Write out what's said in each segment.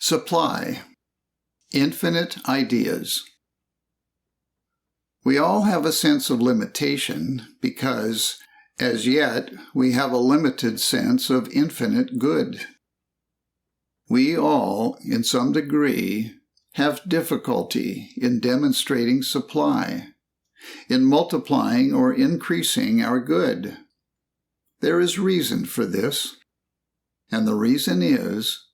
Supply. Infinite ideas. We all have a sense of limitation because, as yet, we have a limited sense of infinite good. We all, in some degree, have difficulty in demonstrating supply, in multiplying or increasing our good. There is reason for this, and the reason is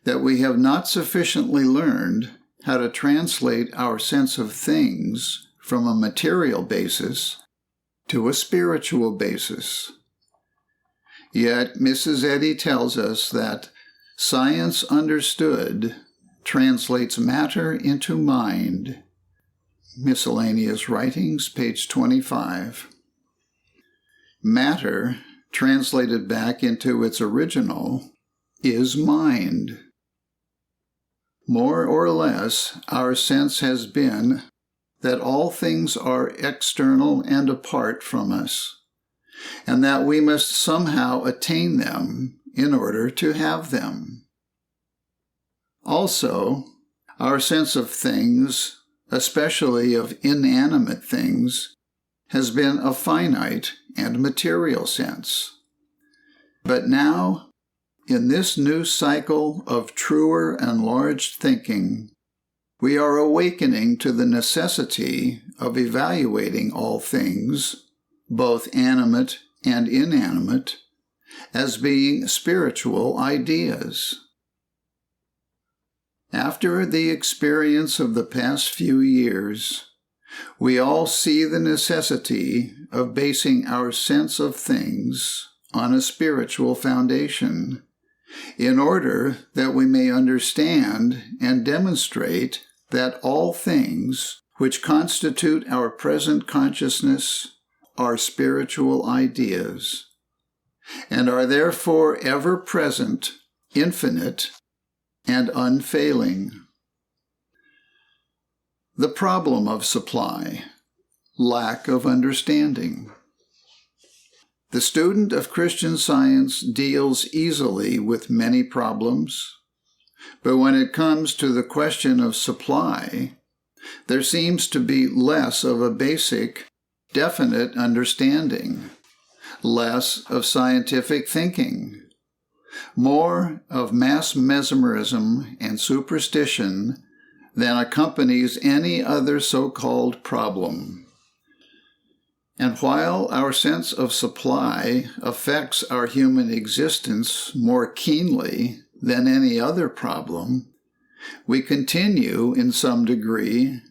that we have not sufficiently learned how to translate our sense of things from a material basis to a spiritual basis. Yet Mrs. Eddy tells us that science understood translates matter into mind. Miscellaneous Writings, page 25. Matter, translated back into its original, is mind. More or less, our sense has been that all things are external and apart from us, and that we must somehow attain them in order to have them. Also, our sense of things, especially of inanimate things, has been a finite and material sense. But now, in this new cycle of truer enlarged thinking, we are awakening to the necessity of evaluating all things, both animate and inanimate, as being spiritual ideas. After the experience of the past few years, we all see the necessity of basing our sense of things on a spiritual foundation, in order that we may understand and demonstrate that all things which constitute our present consciousness are spiritual ideas, and are therefore ever present, infinite, and unfailing. The problem of supply, lack of understanding. The student of Christian Science deals easily with many problems, but when it comes to the question of supply, there seems to be less of a basic, definite understanding, less of scientific thinking, more of mass mesmerism and superstition than accompanies any other so-called problem. And while our sense of supply affects our human existence more keenly than any other problem, we continue, in some degree,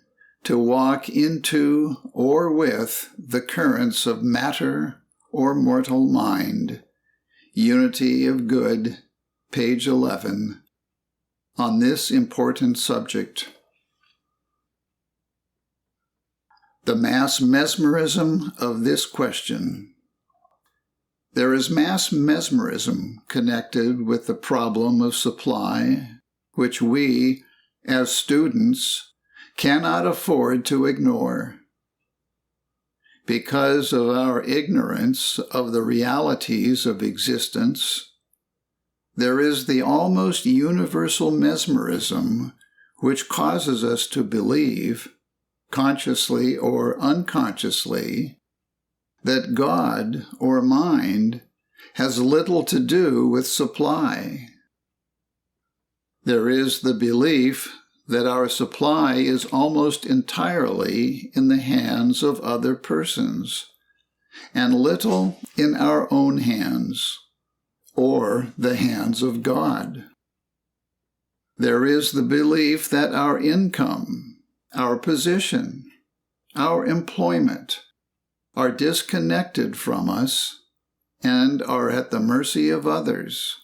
to walk into or with the currents of matter or mortal mind. Unity of Good, page 11, on this important subject. The mass mesmerism of this question. There is mass mesmerism connected with the problem of supply, which we, as students, cannot afford to ignore. Because of our ignorance of the realities of existence, there is the almost universal mesmerism which causes us to believe, consciously or unconsciously, that God or mind has little to do with supply. There is the belief that our supply is almost entirely in the hands of other persons, and little in our own hands, or the hands of God. There is the belief that our income, our position, our employment are disconnected from us and are at the mercy of others,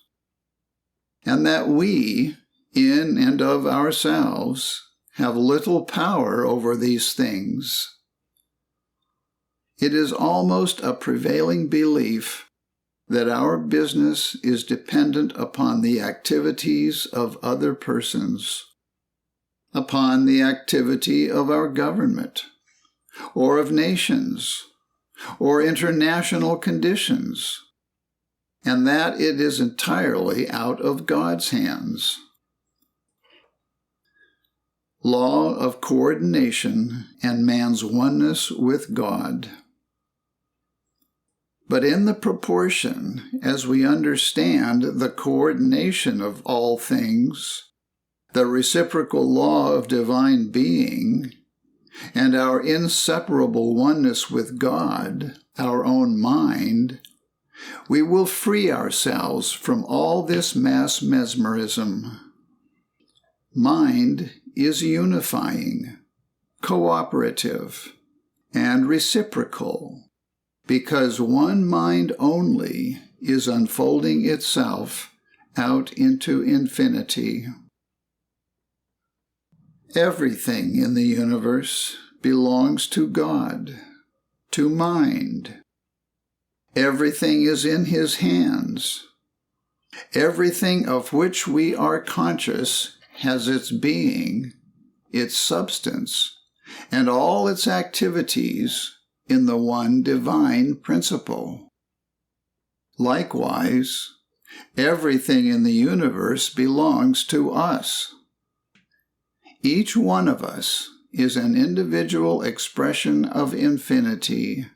and that we, in and of ourselves, have little power over these things. It is almost a prevailing belief that our business is dependent upon the activities of other persons, upon the activity of our government, or of nations, or international conditions, and that it is entirely out of God's hands. law of coordination and man's oneness with God. But in the proportion as we understand the coordination of all things, the reciprocal law of divine being, and our inseparable oneness with God, our own mind, we will free ourselves from all this mass mesmerism. Mind is unifying, cooperative, and reciprocal, because one mind only is unfolding itself out into infinity. Everything in the universe belongs to God, to mind. Everything is in His hands. Everything of which we are conscious has its being, its substance, and all its activities in the one divine principle. Likewise, everything in the universe belongs to us. Each one of us is an individual expression of infinity,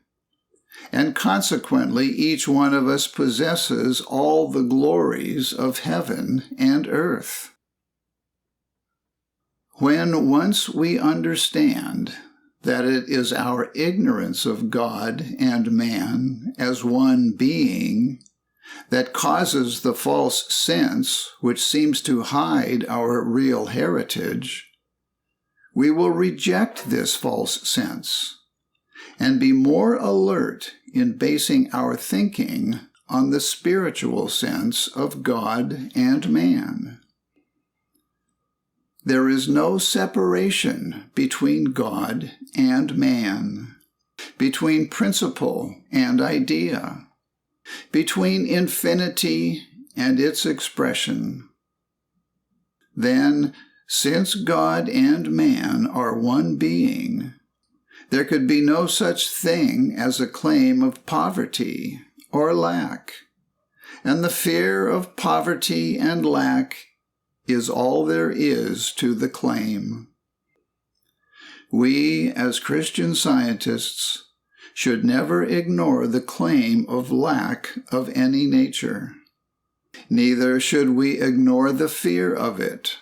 and consequently each one of us possesses all the glories of heaven and earth. When once we understand that it is our ignorance of God and man as one being that causes the false sense which seems to hide our real heritage, we will reject this false sense and be more alert in basing our thinking on the spiritual sense of God and man. There is no separation between God and man, between principle and idea, between infinity and its expression. Then, since God and man are one being, there could be no such thing as a claim of poverty or lack, and the fear of poverty and lack is all there is to the claim. We, as Christian Scientists, should never ignore the claim of lack of any nature. Neither should we ignore the fear of it.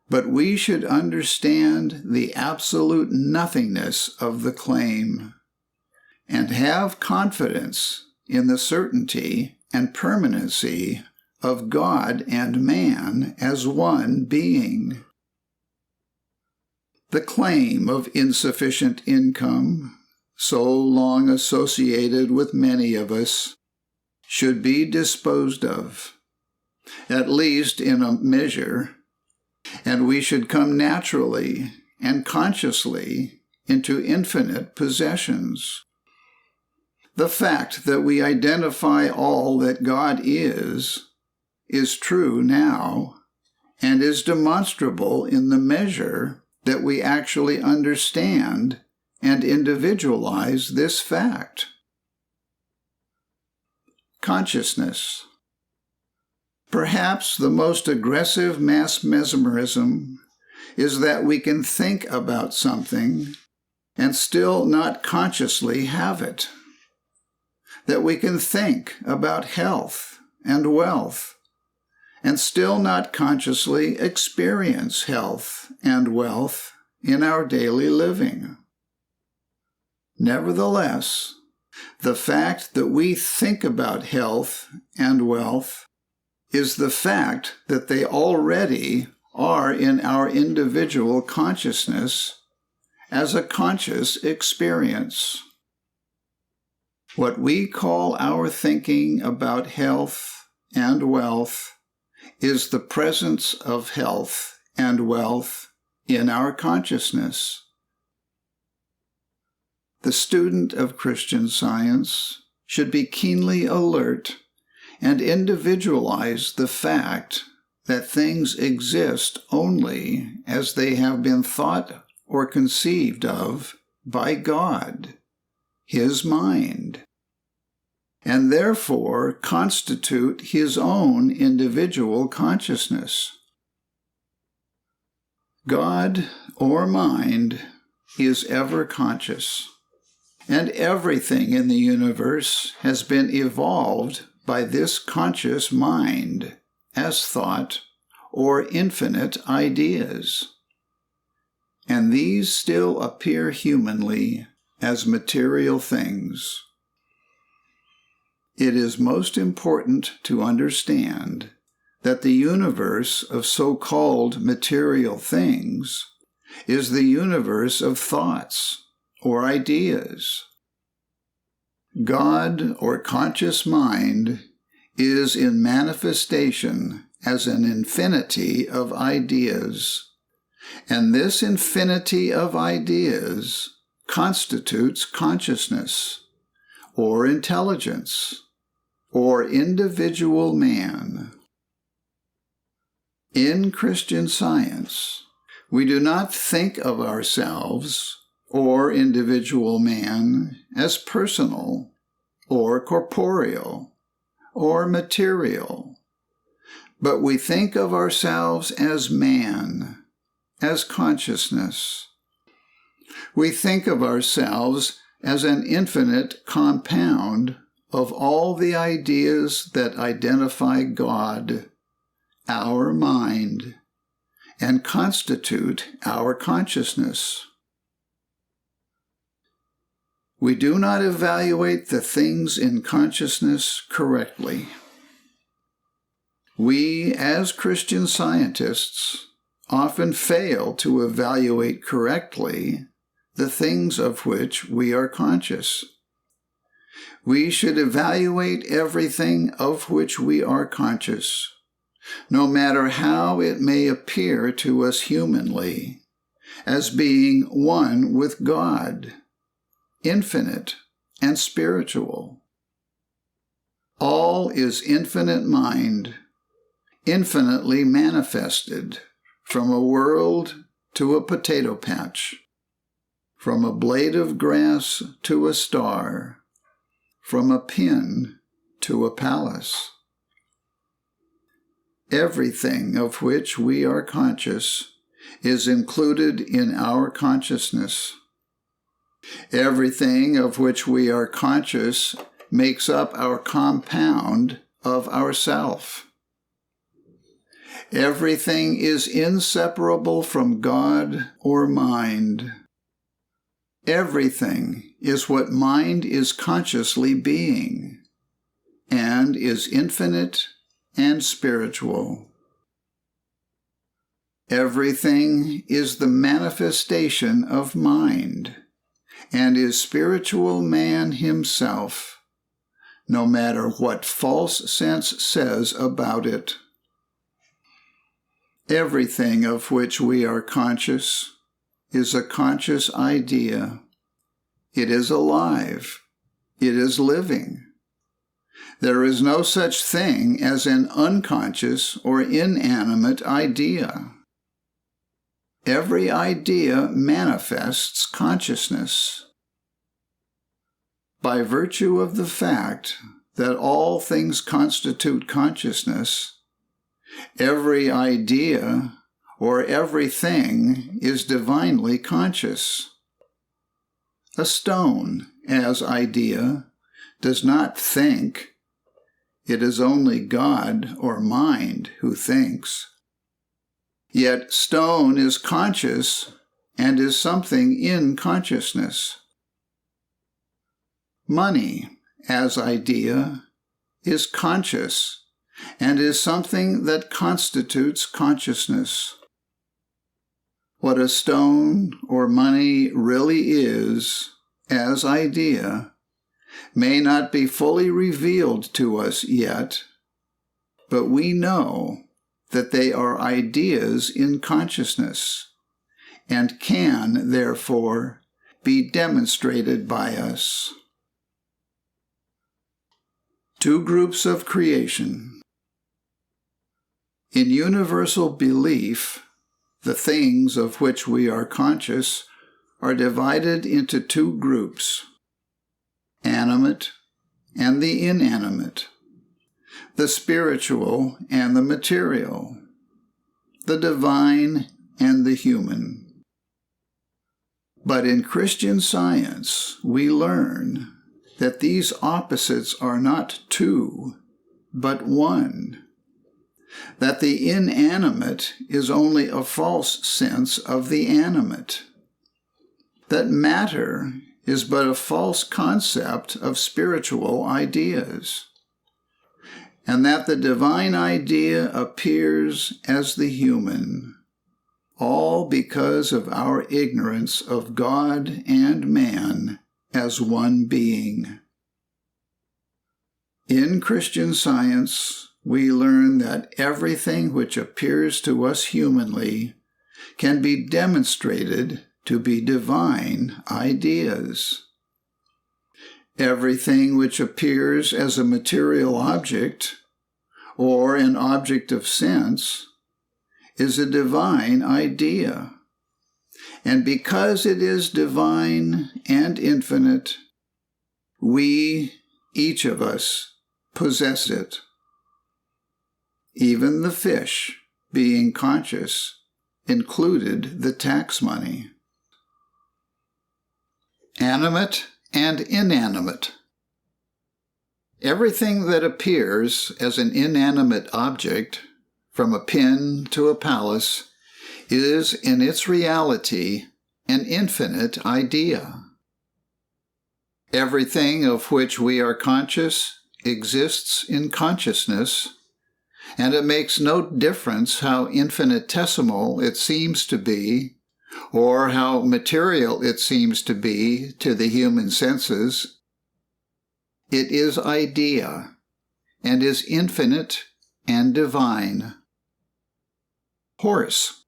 But we should understand the absolute nothingness of the claim, and have confidence in the certainty and permanency of God and man as one being. The claim of insufficient income, so long associated with many of us, should be disposed of, at least in a measure, and we should come naturally and consciously into infinite possessions. The fact that we identify all that God is true now, and is demonstrable in the measure that we actually understand and individualize this fact. Consciousness. Perhaps the most aggressive mass mesmerism is that we can think about something and still not consciously have it. That we can think about health and wealth and still not consciously experience health and wealth in our daily living. Nevertheless, the fact that we think about health and wealth is the fact that they already are in our individual consciousness as a conscious experience. What we call our thinking about health and wealth is the presence of health and wealth in our consciousness. The student of Christian Science should be keenly alert and individualize the fact that things exist only as they have been thought or conceived of by God, His mind, and therefore constitute His own individual consciousness. God, or mind, is ever conscious, and everything in the universe has been evolved by this conscious mind as thought or infinite ideas. And these still appear humanly as material things. It is most important to understand that the universe of so-called material things is the universe of thoughts or ideas. God, or conscious mind, is in manifestation as an infinity of ideas, and this infinity of ideas constitutes consciousness, or intelligence, or individual man. In Christian Science, we do not think of ourselves or individual man as personal, or corporeal, or material, but we think of ourselves as man, as consciousness. We think of ourselves as an infinite compound of all the ideas that identify God, our mind, and constitute our consciousness. We do not evaluate the things in consciousness correctly. We, as Christian scientists, often fail to evaluate correctly the things of which we are conscious. We should evaluate everything of which we are conscious, no matter how it may appear to us humanly, as being one with God, infinite and spiritual. All is infinite mind, infinitely manifested, from a world to a potato patch, from a blade of grass to a star, from a pin to a palace. Everything of which we are conscious is included in our consciousness. Everything of which we are conscious makes up our compound of ourself. Everything is inseparable from God or mind. Everything is what mind is consciously being, and is infinite and spiritual. Everything is the manifestation of mind, and is spiritual man himself, no matter what false sense says about it. Everything of which we are conscious is a conscious idea. It is alive. It is living. There is no such thing as an unconscious or inanimate idea. Every idea manifests consciousness. By virtue of the fact that all things constitute consciousness, every idea or everything is divinely conscious. A stone, as idea, does not think. It is only God or mind who thinks. Yet stone is conscious and is something in consciousness. Money, as idea, is conscious and is something that constitutes consciousness. What a stone or money really is, as idea, may not be fully revealed to us yet, but we know that they are ideas in consciousness, and can, therefore, be demonstrated by us. Two groups of creation. In universal belief, the things of which we are conscious are divided into two groups, animate and the inanimate, the spiritual and the material, the divine and the human. But in Christian Science, we learn that these opposites are not two, but one. That the inanimate is only a false sense of the animate. That matter is but a false concept of spiritual ideas. And that the divine idea appears as the human, all because of our ignorance of God and man as one being. In Christian Science, we learn that everything which appears to us humanly can be demonstrated to be divine ideas. Everything which appears as a material object or an object of sense is a divine idea. And because it is divine and infinite, we, each of us, possess it. Even the fish, being conscious, included the tax money. Animate and inanimate. Everything that appears as an inanimate object, from a pin to a palace, is in its reality an infinite idea. Everything of which we are conscious exists in consciousness, and it makes no difference how infinitesimal it seems to be, or how material it seems to be to the human senses. It is idea, and is infinite and divine. Horse.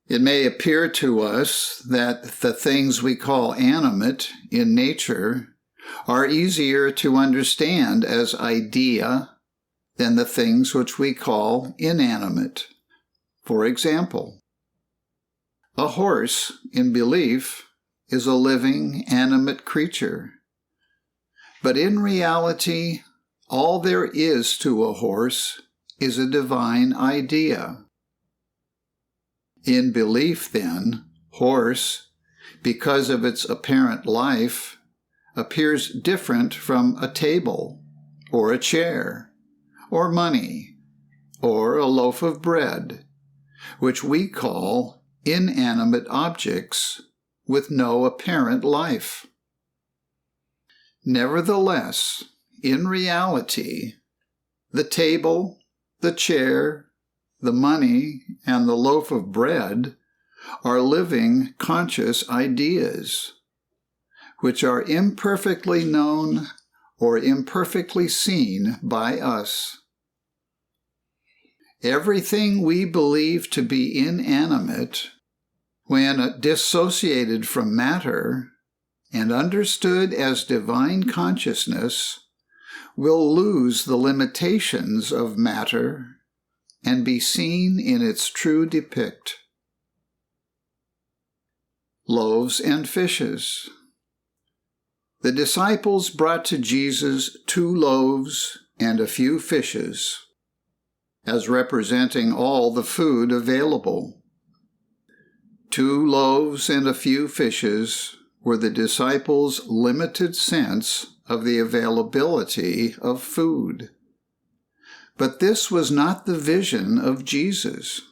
It may appear to us that the things we call animate in nature are easier to understand as idea than the things which we call inanimate. For example, a horse, in belief, is a living, animate creature. But in reality, all there is to a horse is a divine idea. In belief, then, horse, because of its apparent life, appears different from a table, or a chair, or money, or a loaf of bread, which we call inanimate objects with no apparent life. Nevertheless, in reality, the table, the chair, the money, and the loaf of bread are living, conscious ideas, which are imperfectly known or imperfectly seen by us. Everything we believe to be inanimate, when dissociated from matter and understood as divine consciousness, will lose the limitations of matter and be seen in its true depict. Loaves and fishes. The disciples brought to Jesus 2 loaves and a few fishes, as representing all the food available. 2 loaves and a few fishes were the disciples' limited sense of the availability of food. But this was not the vision of Jesus.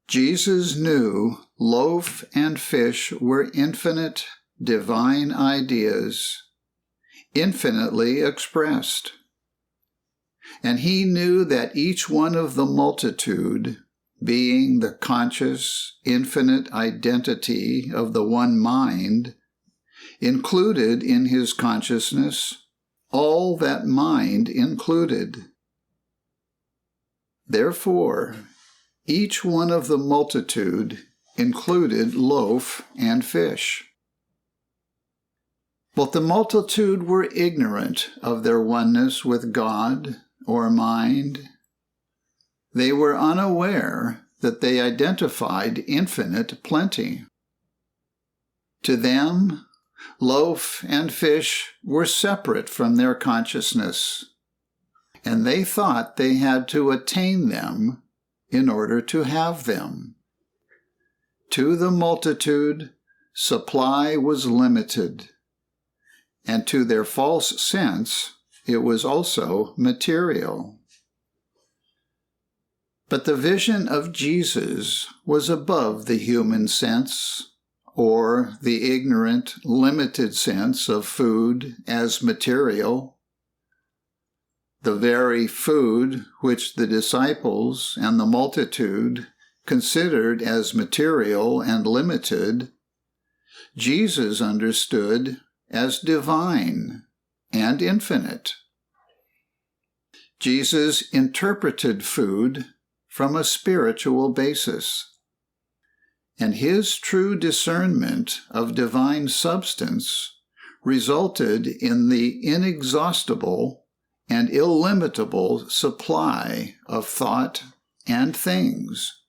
Jesus knew loaf and fish were infinite, divine ideas, infinitely expressed. And he knew that each one of the multitude, being the conscious, infinite identity of the one mind, included in his consciousness all that mind included. Therefore, each one of the multitude included loaf and fish. But the multitude were ignorant of their oneness with God or mind. They were unaware that they identified infinite plenty. To them, loaf and fish were separate from their consciousness, and they thought they had to attain them in order to have them. To the multitude, supply was limited, and to their false sense, it was also material. But the vision of Jesus was above the human sense, or the ignorant, limited sense of food as material. The very food which the disciples and the multitude considered as material and limited, Jesus understood as divine and infinite. Jesus interpreted food from a spiritual basis, and his true discernment of divine substance resulted in the inexhaustible and illimitable supply of thought and things,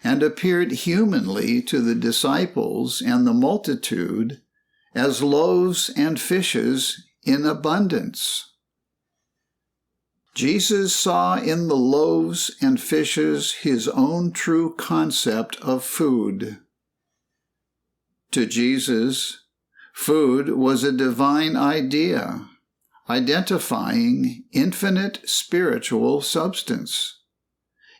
and appeared humanly to the disciples and the multitude as loaves and fishes in abundance. Jesus saw in the loaves and fishes his own true concept of food. To Jesus, food was a divine idea, identifying infinite spiritual substance,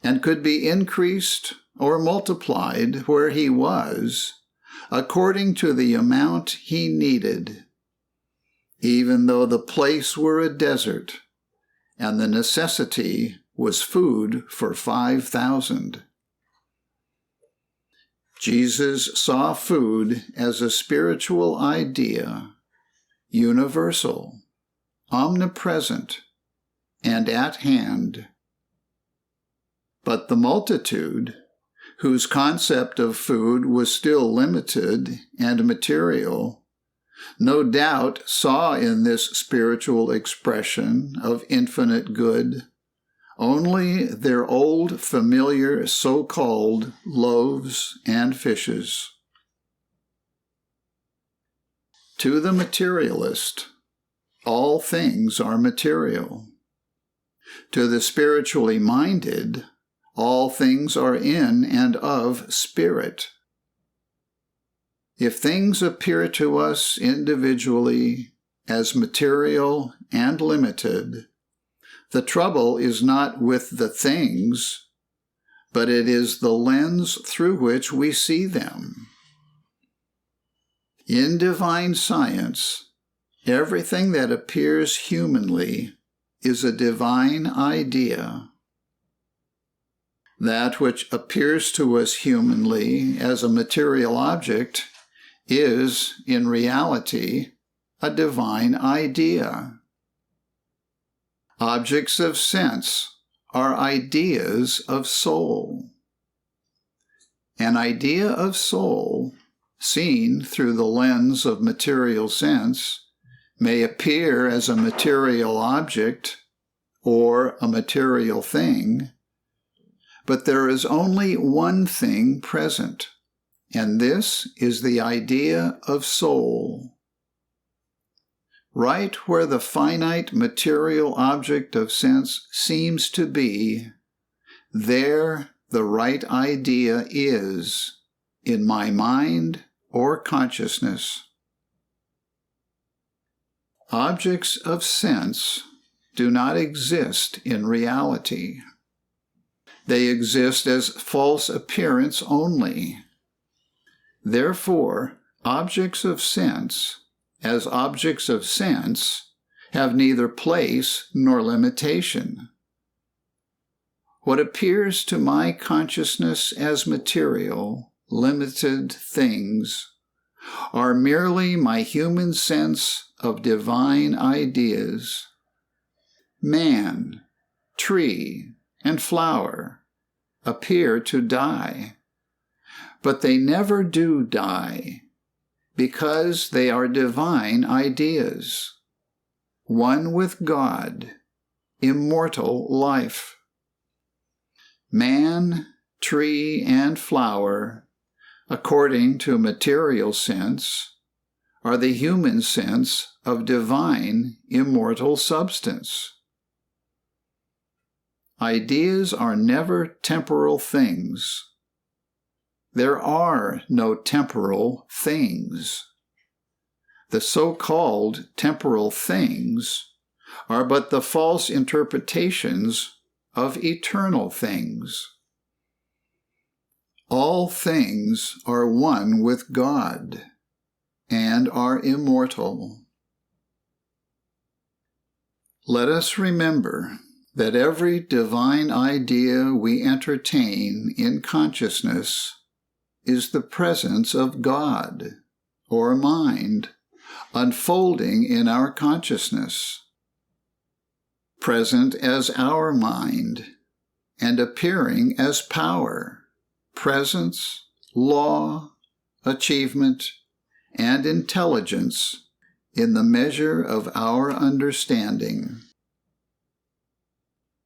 and could be increased or multiplied where he was, according to the amount he needed, even though the place were a desert, and the necessity was food for 5,000. Jesus saw food as a spiritual idea, universal, omnipresent, and at hand. But the multitude, whose concept of food was still limited and material, no doubt saw in this spiritual expression of infinite good only their old familiar so-called loaves and fishes. To the materialist, all things are material. To the spiritually minded, all things are in and of spirit. If things appear to us individually as material and limited, the trouble is not with the things, but it is the lens through which we see them. In divine science, everything that appears humanly is a divine idea. That which appears to us humanly as a material object is, in reality, a divine idea. Objects of sense are ideas of soul. An idea of soul, seen through the lens of material sense, may appear as a material object or a material thing, but there is only one thing present, and this is the idea of soul. Right where the finite material object of sense seems to be, there the right idea is, in my mind or consciousness. Objects of sense do not exist in reality. They exist as false appearance only. Therefore, objects of sense, as objects of sense, have neither place nor limitation. What appears to my consciousness as material, limited things are merely my human sense of divine ideas. Man, tree, and flower appear to die, but they never do die, because they are divine ideas, one with God, immortal life. Man, tree, and flower, according to material sense, are the human sense of divine, immortal substance. Ideas are never temporal things. There are no temporal things. The so-called temporal things are but the false interpretations of eternal things. All things are one with God and are immortal. Let us remember that every divine idea we entertain in consciousness is the presence of God, or mind, unfolding in our consciousness, present as our mind, and appearing as power, presence, law, achievement, and intelligence in the measure of our understanding.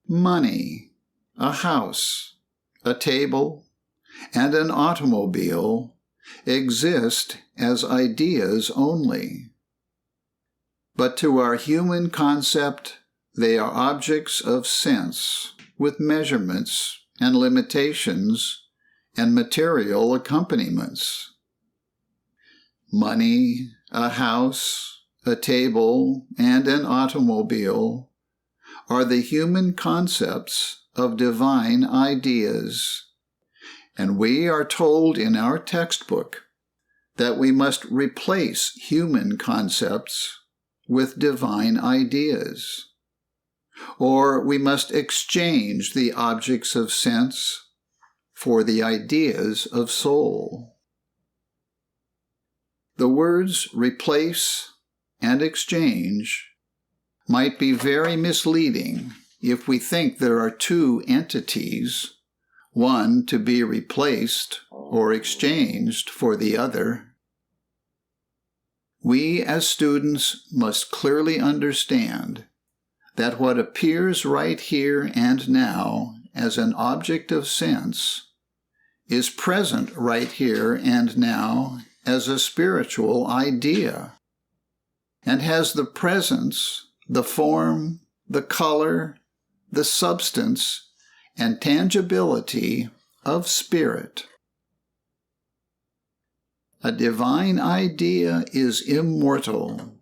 Money, a house, a table, and an automobile exist as ideas only. But to our human concept, they are objects of sense with measurements and limitations and material accompaniments. Money, a house, a table, and an automobile are the human concepts of divine ideas, and we are told in our textbook that we must replace human concepts with divine ideas, or we must exchange the objects of sense for the ideas of soul. The words replace and exchange might be very misleading if we think there are two entities, one to be replaced or exchanged for the other. We as students must clearly understand that what appears right here and now as an object of sense is present right here and now as a spiritual idea, and has the presence, the form, the color, the substance, and tangibility of spirit. A divine idea is immortal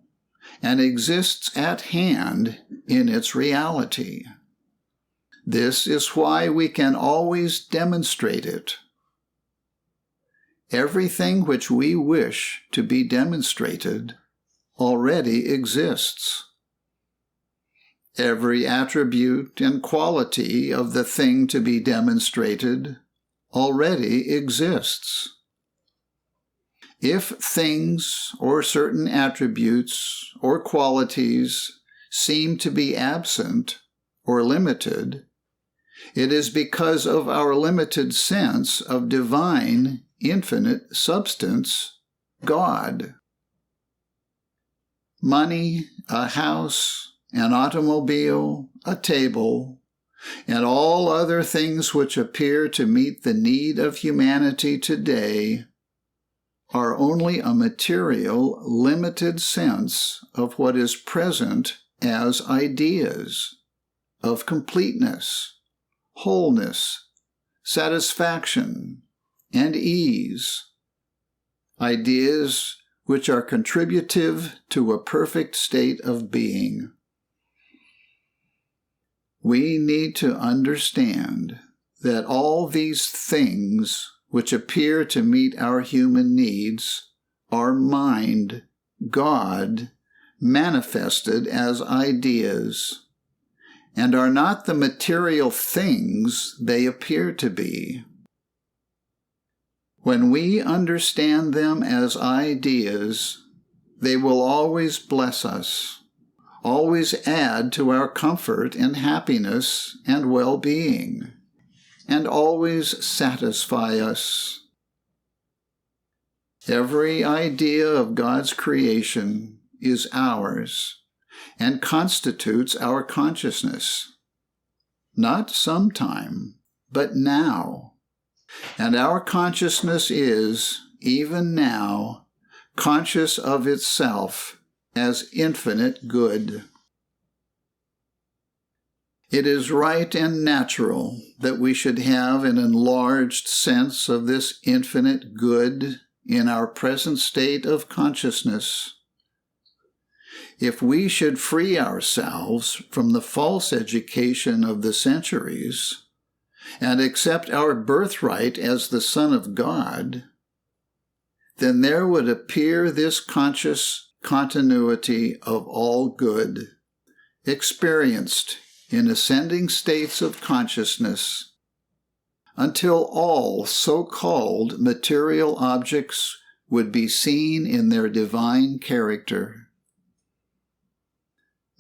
and exists at hand in its reality. This is why we can always demonstrate it. Everything which we wish to be demonstrated already exists. Every attribute and quality of the thing to be demonstrated already exists. If things or certain attributes or qualities seem to be absent or limited, it is because of our limited sense of divine, infinite substance, God. Money, a house, an automobile, a table, and all other things which appear to meet the need of humanity today are only a material, limited sense of what is present as ideas of completeness, wholeness, satisfaction, and ease, ideas which are contributive to a perfect state of being. We need to understand that all these things which appear to meet our human needs are mind, God, manifested as ideas, and are not the material things they appear to be. When we understand them as ideas, they will always bless us, always add to our comfort and happiness and well-being, and always satisfy us. Every idea of God's creation is ours and constitutes our consciousness, not sometime, but now. And our consciousness is, even now, conscious of itself as infinite good. It is right and natural that we should have an enlarged sense of this infinite good in our present state of consciousness. If we should free ourselves from the false education of the centuries and accept our birthright as the Son of God, then there would appear this conscious continuity of all good, experienced in ascending states of consciousness, until all so-called material objects would be seen in their divine character.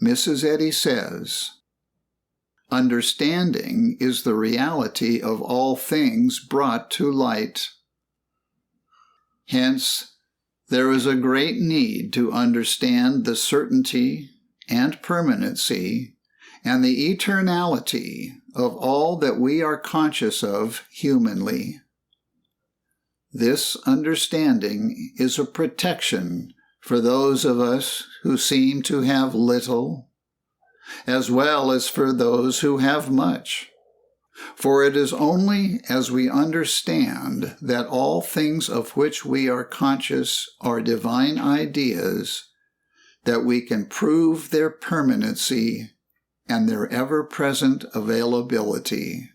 Mrs. Eddy says, "Understanding is the reality of all things brought to light. Hence, there is a great need to understand the certainty and permanency and the eternality of all that we are conscious of humanly. This understanding is a protection for those of us who seem to have little, as well as for those who have much. For it is only as we understand that all things of which we are conscious are divine ideas that we can prove their permanency and their ever-present availability."